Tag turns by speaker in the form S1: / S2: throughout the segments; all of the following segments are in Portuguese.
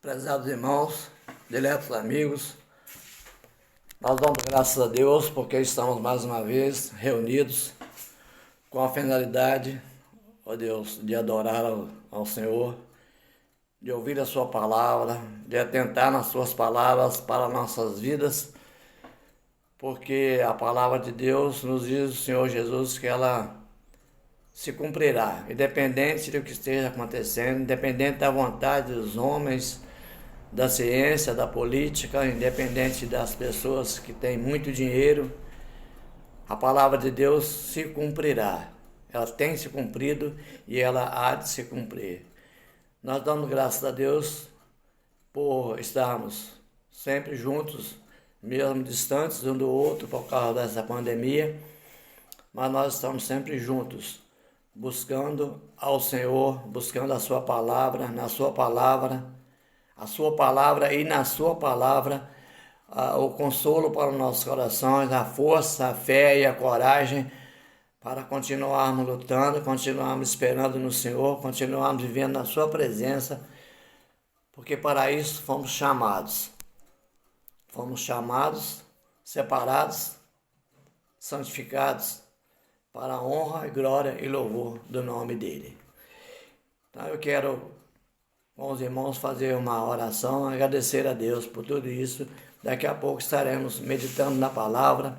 S1: Prezados irmãos, diletos amigos, nós damos graças a Deus porque estamos mais uma vez reunidos com a finalidade, ó Deus, de adorar ao Senhor, de ouvir a sua palavra, de atentar nas suas palavras para nossas vidas, porque a palavra de Deus nos diz o Senhor Jesus que ela se cumprirá, independente do que esteja acontecendo, independente da vontade dos homens, da ciência, da política, independente das pessoas que têm muito dinheiro, a palavra de Deus se cumprirá. Ela tem se cumprido e ela há de se cumprir. Nós damos graças a Deus por estarmos sempre juntos, mesmo distantes um do outro por causa dessa pandemia, mas nós estamos sempre juntos, buscando ao Senhor, buscando a sua palavra, na sua palavra, a sua palavra e na sua palavra o consolo para os nossos corações, a força, a fé e a coragem para continuarmos lutando, continuarmos esperando no Senhor, continuarmos vivendo na sua presença, porque para isso fomos chamados. Fomos chamados, separados, santificados para a honra, glória e louvor do nome dele. Então eu quero, com os irmãos, fazer uma oração, agradecer a Deus por tudo isso. Daqui a pouco estaremos meditando na palavra,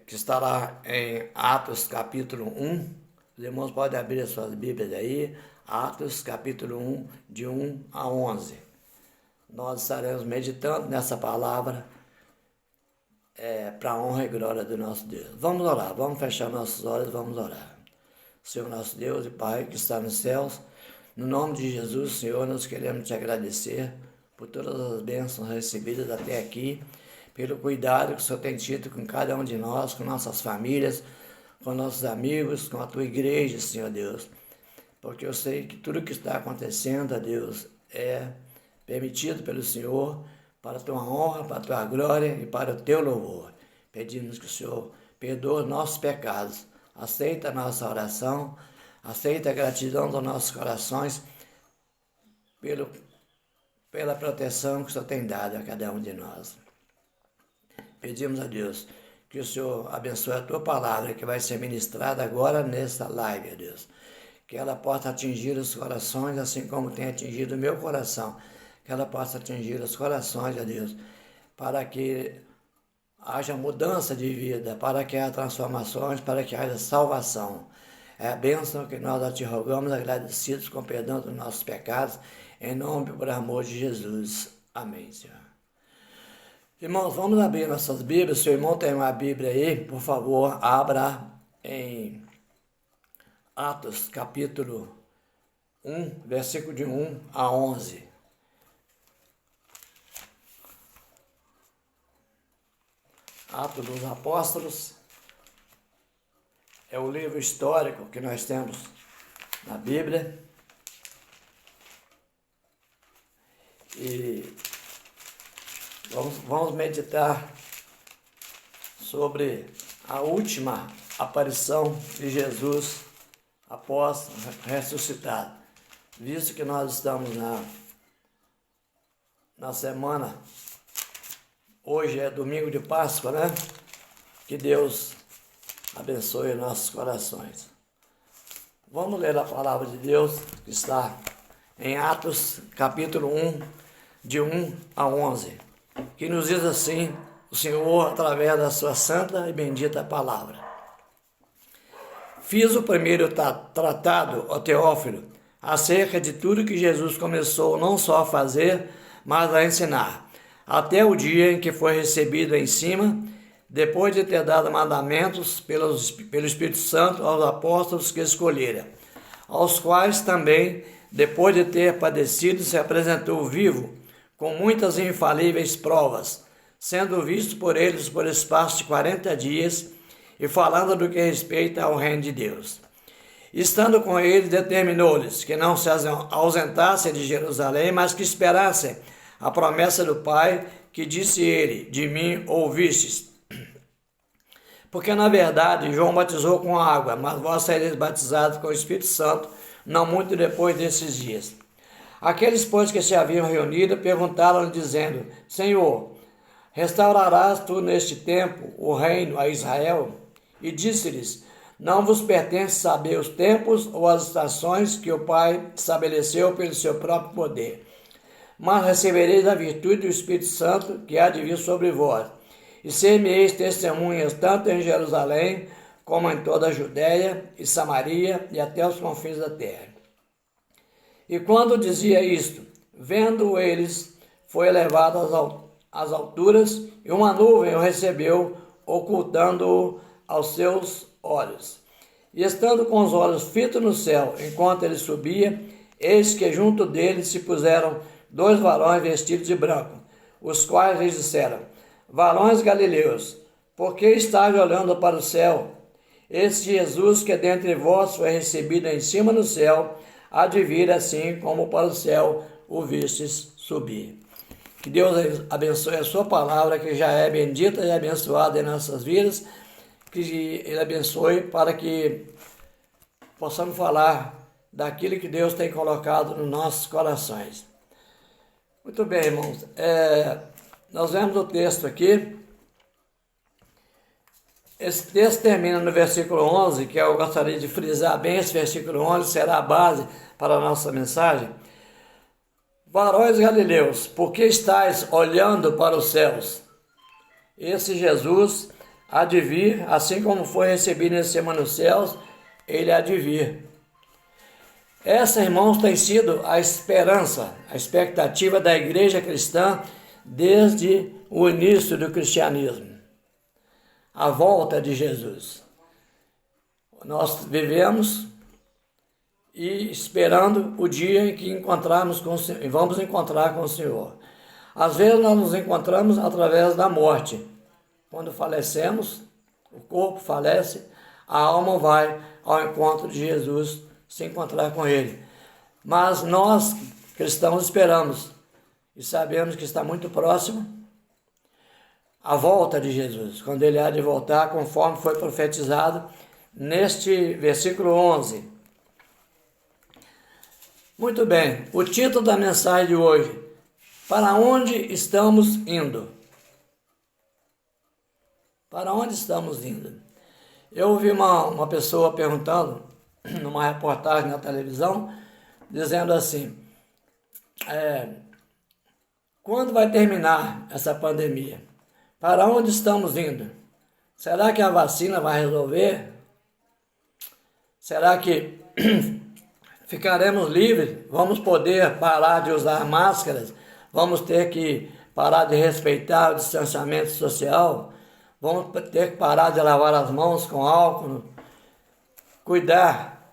S1: que estará em Atos capítulo 1. Os irmãos podem abrir as suas Bíblias aí, Atos capítulo 1, de 1 a 11. Nós estaremos meditando nessa palavra para a honra e glória do nosso Deus. Vamos orar, vamos fechar nossos olhos, vamos orar. Senhor nosso Deus e Pai que está nos céus, no nome de Jesus, Senhor, nós queremos te agradecer por todas as bênçãos recebidas até aqui, pelo cuidado que o Senhor tem tido com cada um de nós, com nossas famílias, com nossos amigos, com a tua igreja, Senhor Deus. Porque eu sei que tudo que está acontecendo, ó Deus, é permitido pelo Senhor para a tua honra, para a tua glória e para o teu louvor. Pedimos que o Senhor perdoe os nossos pecados, aceita a nossa oração, aceita a gratidão dos nossos corações pela proteção que o Senhor tem dado a cada um de nós. Pedimos a Deus que o Senhor abençoe a tua palavra que vai ser ministrada agora nessa live, ó Deus. Que ela possa atingir os corações assim como tem atingido o meu coração. Que ela possa atingir os corações, ó Deus, para que haja mudança de vida, para que haja transformações, para que haja salvação. É a bênção que nós te rogamos, agradecidos com perdão dos nossos pecados, em nome e por amor de Jesus. Amém, Senhor. Irmãos, vamos abrir nossas Bíblias. Se o irmão tem uma Bíblia aí, por favor, abra em Atos, capítulo 1, versículo de 1 a 11. Atos dos Apóstolos é o livro histórico que nós temos na Bíblia. E vamos meditar sobre a última aparição de Jesus após ressuscitado. Visto que nós estamos na semana, hoje é domingo de Páscoa, né? Que Deus abençoe nossos corações. Vamos ler a palavra de Deus que está em Atos, capítulo 1, de 1 a 11, que nos diz assim, o Senhor, através da sua santa e bendita palavra. Fiz o primeiro tratado, ó Teófilo, acerca de tudo que Jesus começou não só a fazer, mas a ensinar, até o dia em que foi recebido em cima, depois de ter dado mandamentos pelo Espírito Santo aos apóstolos que escolhera, aos quais também, depois de ter padecido, se apresentou vivo, com muitas e infalíveis provas, sendo visto por eles por espaço de 40 dias, e falando do que respeita ao reino de Deus. Estando com eles, determinou-lhes que não se ausentassem de Jerusalém, mas que esperassem a promessa do Pai, que disse ele, de mim ouvistes. Porque, na verdade, João batizou com água, mas vós sereis batizados com o Espírito Santo, não muito depois desses dias. Aqueles, pois, que se haviam reunido, perguntaram-lhe, dizendo: Senhor, restaurarás tu neste tempo o reino a Israel? E disse-lhes: Não vos pertence saber os tempos ou as estações que o Pai estabeleceu pelo seu próprio poder. Mas recebereis a virtude do Espírito Santo que há de vir sobre vós. E ser-me-eis testemunhas tanto em Jerusalém, como em toda a Judéia e Samaria e até os confins da terra. E quando dizia isto, vendo eles, foi elevado às alturas, e uma nuvem o recebeu, ocultando-o aos seus olhos. E estando com os olhos fitos no céu, enquanto ele subia, eis que junto dele se puseram 2 varões vestidos de branco, os quais lhes disseram: Varões galileus, por que estáis olhando para o céu? Este Jesus que dentre vós foi recebido em cima no céu, há de vir assim como para o céu o vistes subir. Que Deus abençoe a sua palavra, que já é bendita e abençoada em nossas vidas, que Ele abençoe para que possamos falar daquilo que Deus tem colocado nos nossos corações. Muito bem, irmãos, nós vemos o texto aqui. Esse texto termina no versículo 11, que eu gostaria de frisar bem. Esse versículo 11 será a base para a nossa mensagem. Varões galileus, por que estáis olhando para os céus? Esse Jesus há de vir, assim como foi recebido em cima nos céus, ele há de vir. Essa, irmãos, tem sido a esperança, a expectativa da igreja cristã desde o início do cristianismo. A volta de Jesus. Nós vivemos e esperando o dia em que vamos encontrar com o Senhor. Às vezes nós nos encontramos através da morte. Quando falecemos, o corpo falece, a alma vai ao encontro de Jesus, se encontrar com Ele. Mas nós, cristãos, esperamos e sabemos que está muito próximo a volta de Jesus, quando Ele há de voltar, conforme foi profetizado neste versículo 11. Muito bem, o título da mensagem de hoje: Para onde estamos indo? Para onde estamos indo? Eu ouvi uma pessoa perguntando, numa reportagem na televisão, dizendo assim: quando vai terminar essa pandemia? Para onde estamos indo? Será que a vacina vai resolver? Será que ficaremos livres? Vamos poder parar de usar máscaras? Vamos ter que parar de respeitar o distanciamento social? Vamos ter que parar de lavar as mãos com álcool? Cuidar?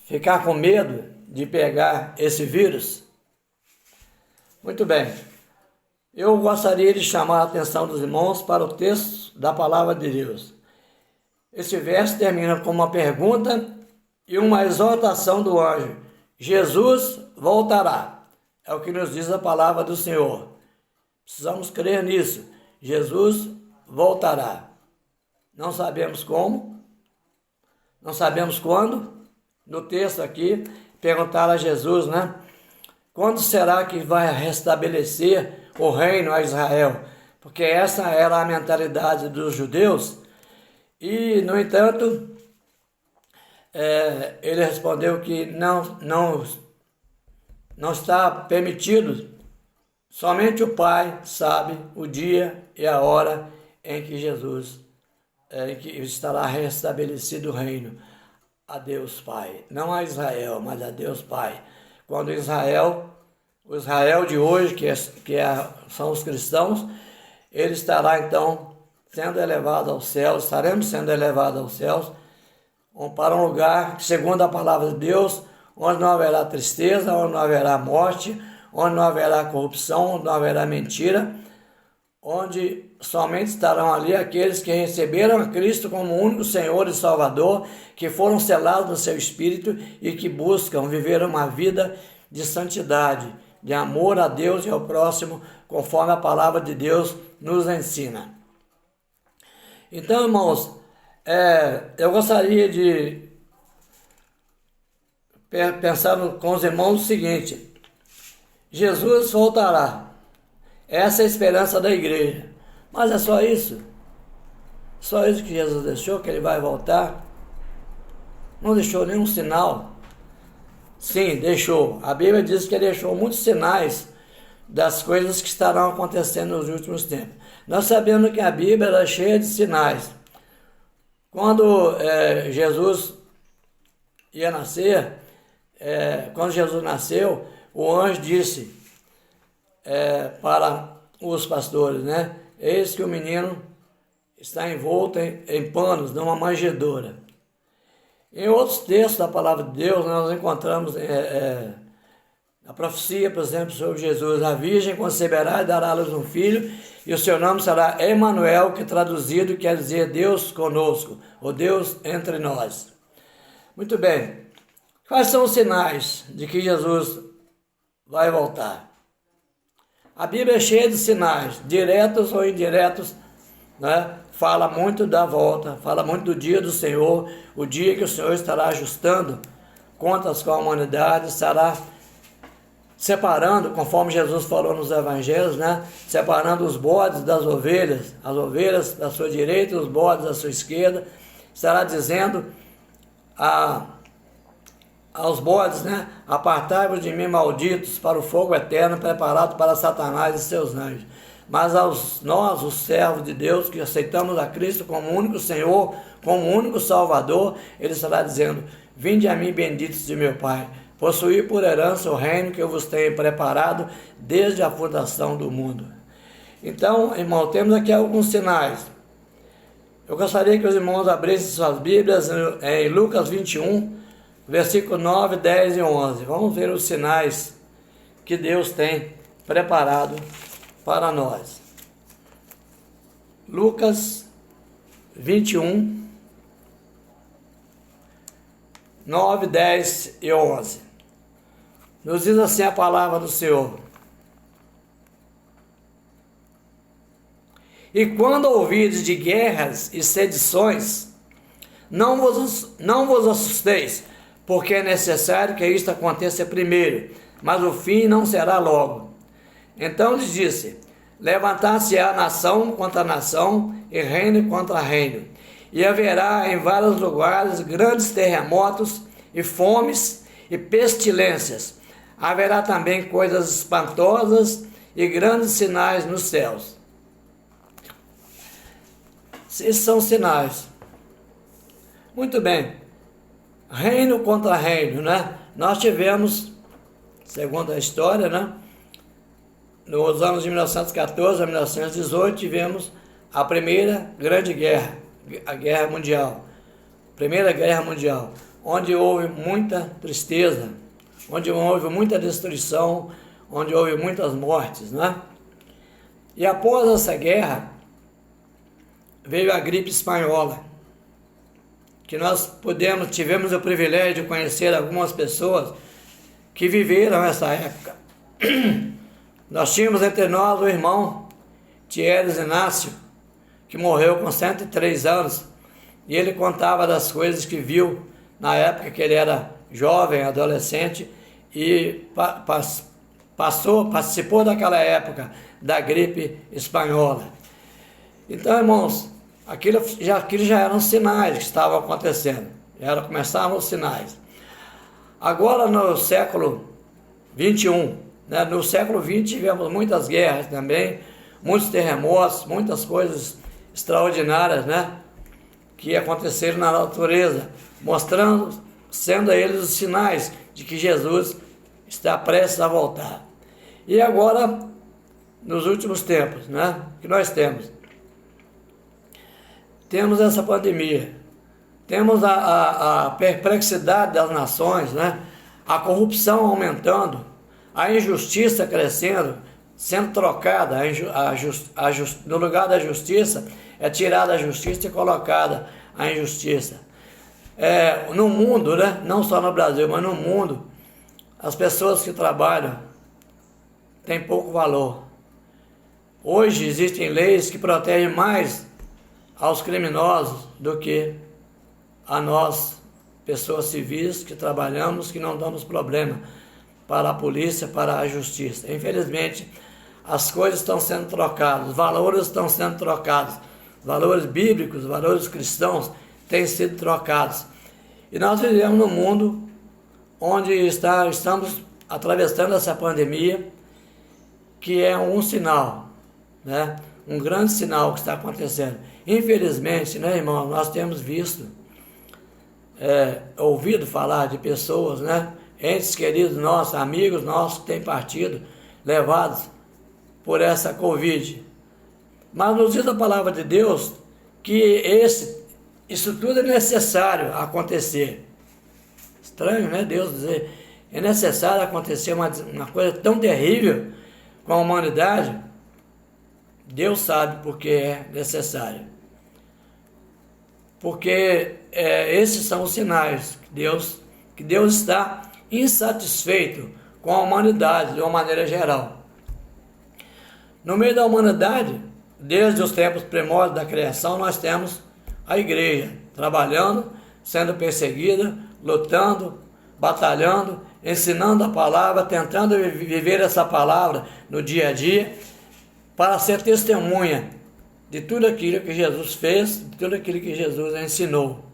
S1: Ficar com medo de pegar esse vírus? Muito bem. Eu gostaria de chamar a atenção dos irmãos para o texto da palavra de Deus. Esse verso termina com uma pergunta e uma exortação do anjo: Jesus voltará. É o que nos diz a palavra do Senhor. Precisamos crer nisso. Jesus voltará. Não sabemos como, não sabemos quando. No texto aqui, perguntaram a Jesus, né? Quando será que vai restabelecer o reino a Israel? Porque essa era a mentalidade dos judeus. E, no entanto, ele respondeu que não está permitido. Somente o Pai sabe o dia e a hora em que Jesus, em que estará restabelecido o reino a Deus Pai. Não a Israel, mas a Deus Pai. Quando o Israel de hoje, são os cristãos, ele estará então sendo elevado aos céus, estaremos sendo elevados aos céus, para um lugar, segundo a palavra de Deus, onde não haverá tristeza, onde não haverá morte, onde não haverá corrupção, onde não haverá mentira, onde somente estarão ali aqueles que receberam a Cristo como único Senhor e Salvador, que foram selados no seu Espírito e que buscam viver uma vida de santidade, de amor a Deus e ao próximo, conforme a palavra de Deus nos ensina. Então, irmãos, eu gostaria de pensando com os irmãos o seguinte: Jesus voltará. Essa é a esperança da igreja. Mas é só isso? Só isso que Jesus deixou, que ele vai voltar? Não deixou nenhum sinal? Sim, deixou. A Bíblia diz que ele deixou muitos sinais das coisas que estarão acontecendo nos últimos tempos. Nós sabemos que a Bíblia era cheia de sinais. Quando Jesus ia nascer, quando Jesus nasceu, o anjo disse para os pastores, né? Eis que o menino está envolto em panos, numa manjedoura. Em outros textos da palavra de Deus, nós encontramos a profecia, por exemplo, sobre Jesus: a virgem conceberá e dará à luz um filho, e o seu nome será Emanuel, que traduzido quer dizer Deus conosco, ou Deus entre nós. Muito bem. Quais são os sinais de que Jesus vai voltar? A Bíblia é cheia de sinais, diretos ou indiretos, né? Fala muito da volta, fala muito do dia do Senhor, o dia que o Senhor estará ajustando contas com a humanidade, estará separando, conforme Jesus falou nos evangelhos, né? Separando os bodes das ovelhas, as ovelhas da sua direita e os bodes da sua esquerda. Estará dizendo aos bodes, né? Apartai-vos de mim, malditos, para o fogo eterno preparado para Satanás e seus anjos. Mas nós, os servos de Deus, que aceitamos a Cristo como único Senhor, como único Salvador, ele estará dizendo: vinde a mim, benditos de meu Pai, possuí por herança o reino que eu vos tenho preparado desde a fundação do mundo. Então, irmão, temos aqui alguns sinais. Eu gostaria que os irmãos abrissem suas Bíblias em Lucas 21, versículo 9, 10 e 11. Vamos ver os sinais que Deus tem preparado para nós. Lucas 21, 9, 10 e 11. Nos diz assim a palavra do Senhor: e quando ouvides de guerras e sedições, não vos assusteis, porque é necessário que isto aconteça primeiro, mas o fim não será logo. Então lhes disse: levantar-se-á nação contra nação e reino contra reino, e haverá em vários lugares grandes terremotos e fomes e pestilências. Haverá também coisas espantosas e grandes sinais nos céus. Esses são sinais. Muito bem. Reino contra reino, né? Nós tivemos, segundo a história, né? Nos anos de 1914 a 1918, tivemos a primeira grande guerra, a Guerra Mundial. Primeira Guerra Mundial, onde houve muita tristeza, onde houve muita destruição, onde houve muitas mortes, né? E após essa guerra, veio a gripe espanhola, que nós tivemos o privilégio de conhecer algumas pessoas que viveram essa época. Nós tínhamos entre nós o irmão Thierry Inácio, que morreu com 103 anos, e ele contava das coisas que viu na época que ele era jovem, adolescente, e participou daquela época da gripe espanhola. Então, irmãos, aquilo já eram sinais que estavam acontecendo, começavam os sinais. Agora, no século 21, né, no século 20 tivemos muitas guerras também, muitos terremotos, muitas coisas extraordinárias, né, que aconteceram na natureza, sendo eles os sinais de que Jesus está prestes a voltar. E agora, nos últimos tempos, né, que nós temos essa pandemia, temos a perplexidade das nações, né, a corrupção aumentando, a injustiça crescendo, sendo trocada, no lugar da justiça, é tirada a justiça e colocada a injustiça. No mundo, né, não só no Brasil, mas no mundo, as pessoas que trabalham têm pouco valor. Hoje existem leis que protegem mais aos criminosos do que a nós, pessoas civis que trabalhamos, que não damos problema para a polícia, para a justiça. Infelizmente, as coisas estão sendo trocadas, os valores estão sendo trocados, valores bíblicos, valores cristãos têm sido trocados. E nós vivemos num mundo onde estamos atravessando essa pandemia, que é um sinal, né? Um grande sinal que está acontecendo. Infelizmente, né, irmão, nós temos visto, ouvido falar de pessoas, né, entes queridos nossos, amigos nossos que têm partido, levados por essa Covid. Mas nos diz a palavra de Deus que isso tudo é necessário acontecer. Estranho, né, Deus dizer, é necessário acontecer uma coisa tão terrível com a humanidade. Deus sabe porque é necessário. Porque esses são os sinais que Deus está insatisfeito com a humanidade de uma maneira geral. No meio da humanidade, desde os tempos primórdios da criação, nós temos a igreja trabalhando, sendo perseguida, lutando, batalhando, ensinando a palavra, tentando viver essa palavra no dia a dia, para ser testemunha de tudo aquilo que Jesus fez, de tudo aquilo que Jesus ensinou.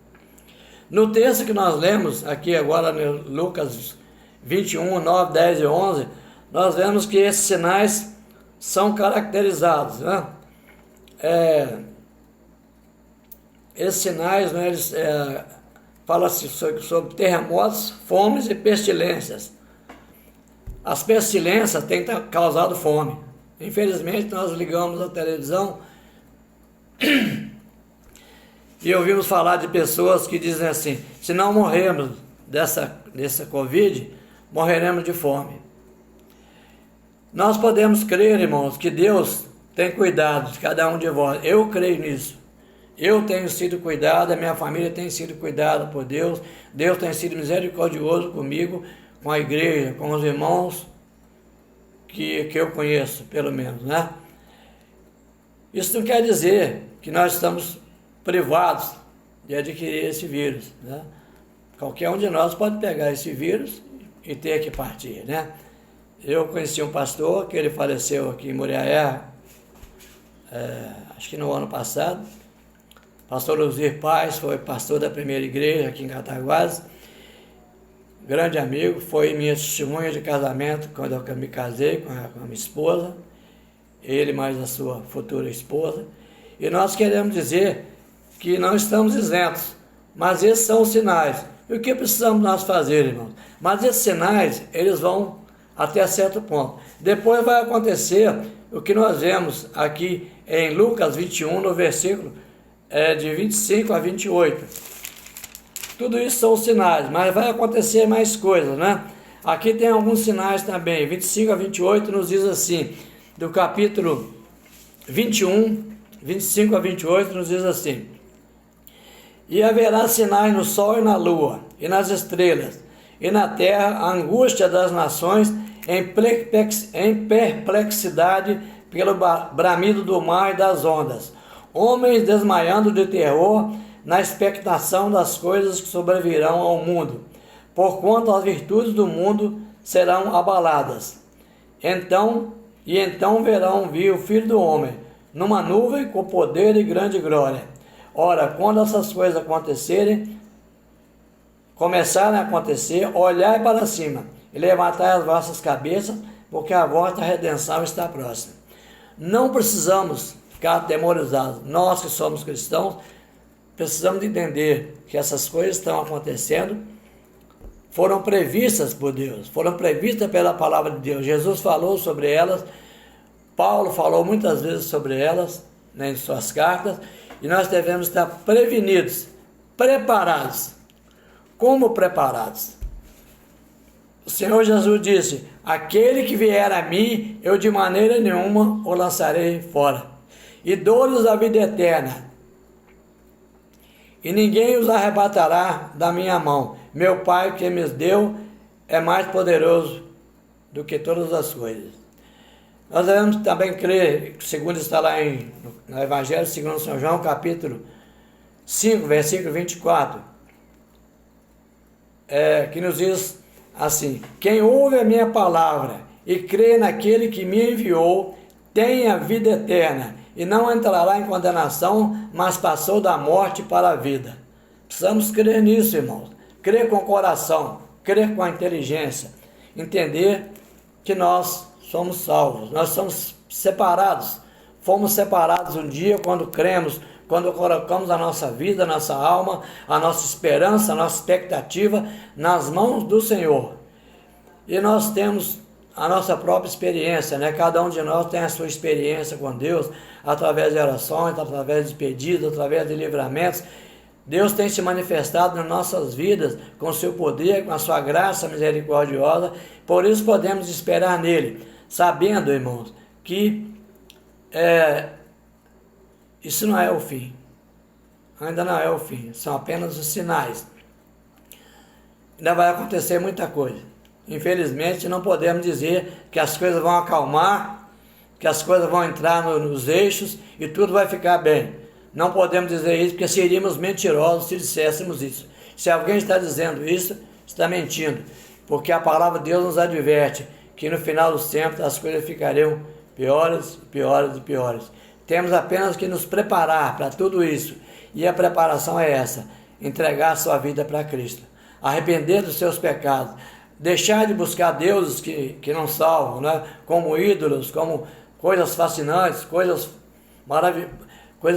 S1: No texto que nós lemos aqui agora, no Lucas 21, 9, 10 e 11, nós vemos que esses sinais são caracterizados, né? Esses sinais, né, eles falam-se sobre terremotos, fomes e pestilências. As pestilências têm causado fome. Infelizmente, nós ligamos a televisão e ouvimos falar de pessoas que dizem assim: se não morrermos dessa Covid, morreremos de fome. Nós podemos crer, irmãos, que Deus tem cuidado de cada um de vós. Eu creio nisso. Eu tenho sido cuidado, a minha família tem sido cuidada por Deus. Deus tem sido misericordioso comigo, com a igreja, com os irmãos que eu conheço, pelo menos, né? Isso não quer dizer que nós estamos privados de adquirir esse vírus, né? Qualquer um de nós pode pegar esse vírus e ter que partir, né? Eu conheci um pastor que ele faleceu aqui em Muriaé, acho que no ano passado. Pastor Luzir Paz foi pastor da primeira igreja aqui em Cataguases, grande amigo, foi minha testemunha de casamento quando eu me casei com a minha esposa, ele mais a sua futura esposa, e nós queremos dizer que não estamos isentos, mas esses são os sinais. E o que precisamos nós fazer, irmãos? Mas esses sinais, eles vão até certo ponto. Depois vai acontecer o que nós vemos aqui em Lucas 21, no versículo de 25 a 28. Tudo isso são sinais, mas vai acontecer mais coisas, né? Aqui tem alguns sinais também. 25 a 28 nos diz assim, do capítulo 21, 25 a 28 nos diz assim: e haverá sinais no sol e na lua, e nas estrelas, e na terra a angústia das nações em perplexidade pelo bramido do mar e das ondas, homens desmaiando de terror na expectação das coisas que sobrevirão ao mundo, porquanto as virtudes do mundo serão abaladas. Então verão vir o Filho do Homem, numa nuvem com poder e grande glória. Ora, quando essas coisas começarem a acontecer, olhai para cima e levantai as vossas cabeças, porque a vossa redenção está próxima. Não precisamos ficar atemorizados. Nós que somos cristãos, precisamos entender que essas coisas estão acontecendo, foram previstas por Deus, foram previstas pela palavra de Deus. Jesus falou sobre elas, Paulo falou muitas vezes sobre elas, né, em suas cartas, e nós devemos estar prevenidos, preparados. Como preparados? O Senhor Jesus disse: aquele que vier a mim, eu de maneira nenhuma o lançarei fora, e dou-lhes a vida eterna, e ninguém os arrebatará da minha mão. Meu Pai que me deu é mais poderoso do que todas as coisas. Nós devemos também crer, segundo está lá no Evangelho segundo São João, capítulo 5, versículo 24. que nos diz assim: quem ouve a minha palavra e crê naquele que me enviou, tem a vida eterna, e não entrará em condenação, mas passou da morte para a vida. Precisamos crer nisso, irmãos. Crer com o coração, crer com a inteligência, entender que nós somos salvos, nós somos separados. Fomos separados um dia quando cremos, quando colocamos a nossa vida, a nossa alma, a nossa esperança, a nossa expectativa nas mãos do Senhor. E nós temos a nossa própria experiência, né? Cada um de nós tem a sua experiência com Deus, através de orações, através de pedidos, através de livramentos. Deus tem se manifestado nas nossas vidas com o seu poder, com a sua graça misericordiosa. Por isso podemos esperar nele, sabendo, irmãos, que isso não é o fim. Ainda não é o fim, são apenas os sinais. Ainda vai acontecer muita coisa. Infelizmente, não podemos dizer que as coisas vão acalmar, que as coisas vão entrar nos eixos e tudo vai ficar bem. Não podemos dizer isso, porque seríamos mentirosos se disséssemos isso. Se alguém está dizendo isso, está mentindo, porque a palavra de Deus nos adverte que no final dos tempos as coisas ficariam piores, piores e piores. Temos apenas que nos preparar para tudo isso, e a preparação é essa: entregar a sua vida para Cristo, arrepender dos seus pecados, deixar de buscar deuses que não salvam, né? Como ídolos, como coisas fascinantes, coisas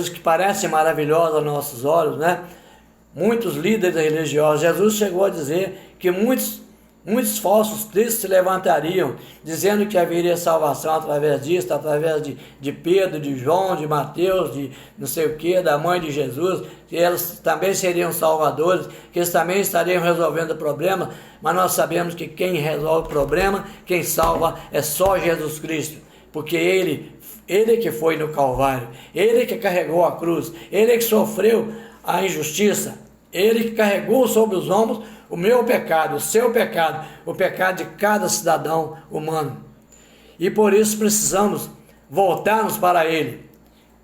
S1: que parecem maravilhosas aos nossos olhos, né? Muitos líderes religiosos, Jesus chegou a dizer que muitos falsos cristos se levantariam, dizendo que haveria salvação através disso, através de Pedro, de João, de Mateus, de não sei o que, da mãe de Jesus, que eles também seriam salvadores, que eles também estariam resolvendo o problema, mas nós sabemos que quem resolve o problema, quem salva é só Jesus Cristo, porque Ele que foi no Calvário, Ele que carregou a cruz, Ele que sofreu a injustiça, Ele que carregou sobre os ombros o meu pecado, o seu pecado, o pecado de cada cidadão humano. E por isso precisamos voltarmos para Ele,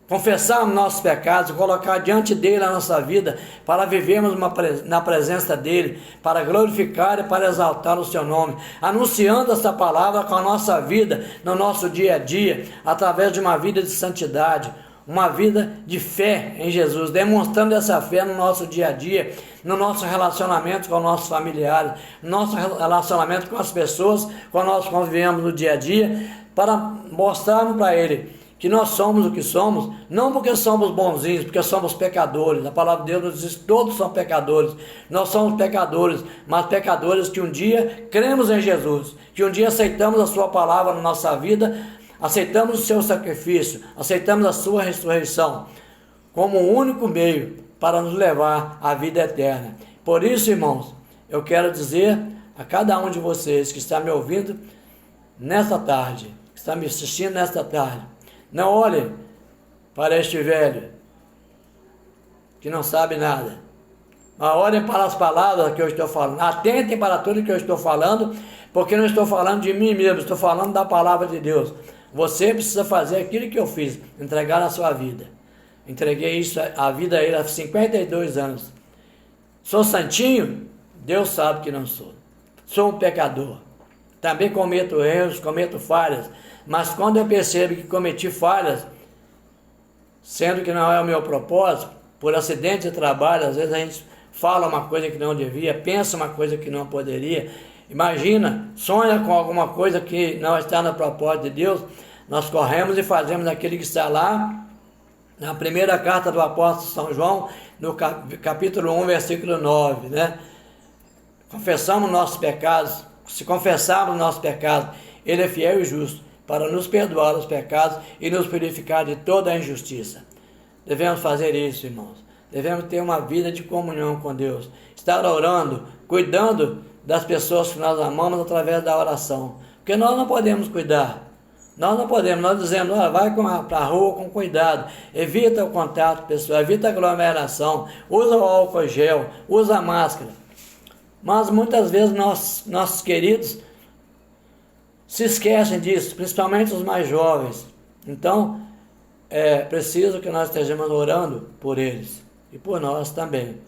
S1: confessarmos nossos pecados, colocar diante dEle a nossa vida, para vivermos na presença dEle, para glorificar e para exaltar o seu nome, anunciando essa palavra com a nossa vida, no nosso dia a dia, através de uma vida de santidade, uma vida de fé em Jesus, demonstrando essa fé no nosso dia a dia, no nosso relacionamento com os nossos familiares, no nosso relacionamento com as pessoas com as nós convivemos no dia a dia, para mostrarmos para Ele que nós somos o que somos, não porque somos bonzinhos, porque somos pecadores. A palavra de Deus nos diz que todos são pecadores. Nós somos pecadores, mas pecadores que um dia cremos em Jesus, que um dia aceitamos a sua palavra na nossa vida, aceitamos o seu sacrifício, aceitamos a sua ressurreição como o único meio para nos levar à vida eterna. Por isso, irmãos, eu quero dizer a cada um de vocês que está me ouvindo nesta tarde, que está me assistindo nesta tarde, não olhem para este velho que não sabe nada, mas olhem para as palavras que eu estou falando, atentem para tudo que eu estou falando, porque não estou falando de mim mesmo, estou falando da palavra de Deus. Você precisa fazer aquilo que eu fiz, entregar a sua vida. Entreguei a vida a Ele há 52 anos. Sou santinho? Deus sabe que não sou. Sou um pecador. Também cometo erros, cometo falhas, mas quando eu percebo que cometi falhas, sendo que não é o meu propósito, por acidente de trabalho, às vezes a gente fala uma coisa que não devia, pensa uma coisa que não poderia, imagina, sonha com alguma coisa que não está no propósito de Deus, nós corremos e fazemos aquilo que está lá, na primeira carta do apóstolo São João, no capítulo 1, versículo 9, né? Confessamos nossos pecados, se confessarmos nossos pecados, Ele é fiel e justo para nos perdoar os pecados e nos purificar de toda a injustiça. Devemos fazer isso, irmãos. Devemos ter uma vida de comunhão com Deus, estar orando, cuidando das pessoas que nós amamos através da oração, porque nós não podemos cuidar. Nós não podemos, nós dizemos, vai para a rua com cuidado, evita o contato pessoal, evita a aglomeração, usa o álcool gel, usa a máscara. Mas muitas vezes nossos queridos se esquecem disso, principalmente os mais jovens. Então, é preciso que nós estejamos orando por eles e por nós também,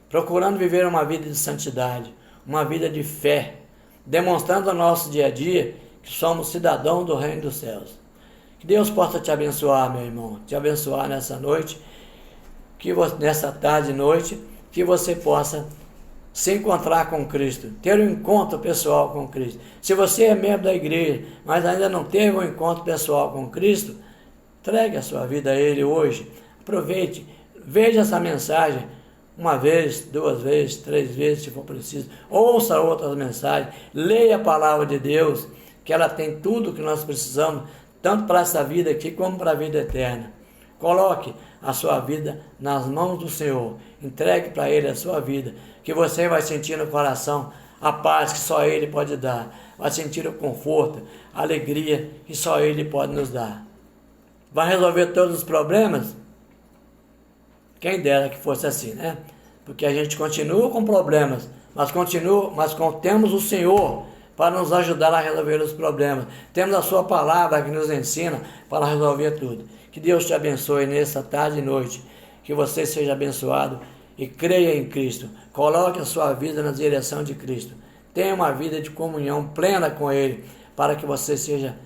S1: procurando viver uma vida de santidade, uma vida de fé, demonstrando no nosso dia a dia que somos cidadãos do reino dos céus. Que Deus possa te abençoar, meu irmão, te abençoar nessa noite, nessa tarde e noite, que você possa se encontrar com Cristo, ter um encontro pessoal com Cristo. Se você é membro da igreja, mas ainda não teve um encontro pessoal com Cristo, entregue a sua vida a Ele hoje. Aproveite, veja essa mensagem uma vez, 2 vezes, 3 vezes, se for preciso. Ouça outras mensagens, leia a palavra de Deus, que ela tem tudo o que nós precisamos, tanto para essa vida aqui como para a vida eterna. Coloque a sua vida nas mãos do Senhor, entregue para Ele a sua vida, que você vai sentir no coração a paz que só Ele pode dar, vai sentir o conforto, a alegria que só Ele pode nos dar. Vai resolver todos os problemas? Quem dera que fosse assim, né? Porque a gente continua com problemas, mas temos o Senhor para nos ajudar a resolver os problemas. Temos a sua palavra que nos ensina para resolver tudo. Que Deus te abençoe nessa tarde e noite. Que você seja abençoado e creia em Cristo. Coloque a sua vida na direção de Cristo. Tenha uma vida de comunhão plena com Ele, para que você seja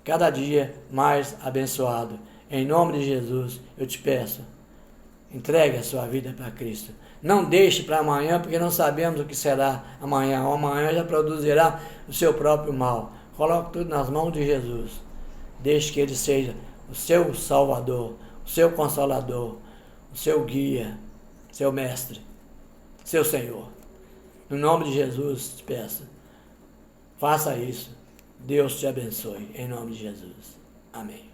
S1: cada dia mais abençoado. Em nome de Jesus, eu te peço, entregue a sua vida para Cristo. Não deixe para amanhã, porque não sabemos o que será amanhã. O amanhã já produzirá o seu próprio mal. Coloque tudo nas mãos de Jesus. Deixe que Ele seja o seu Salvador, o seu Consolador, o seu guia, seu Mestre, seu Senhor. No nome de Jesus, te peço, faça isso. Deus te abençoe. Em nome de Jesus. Amém.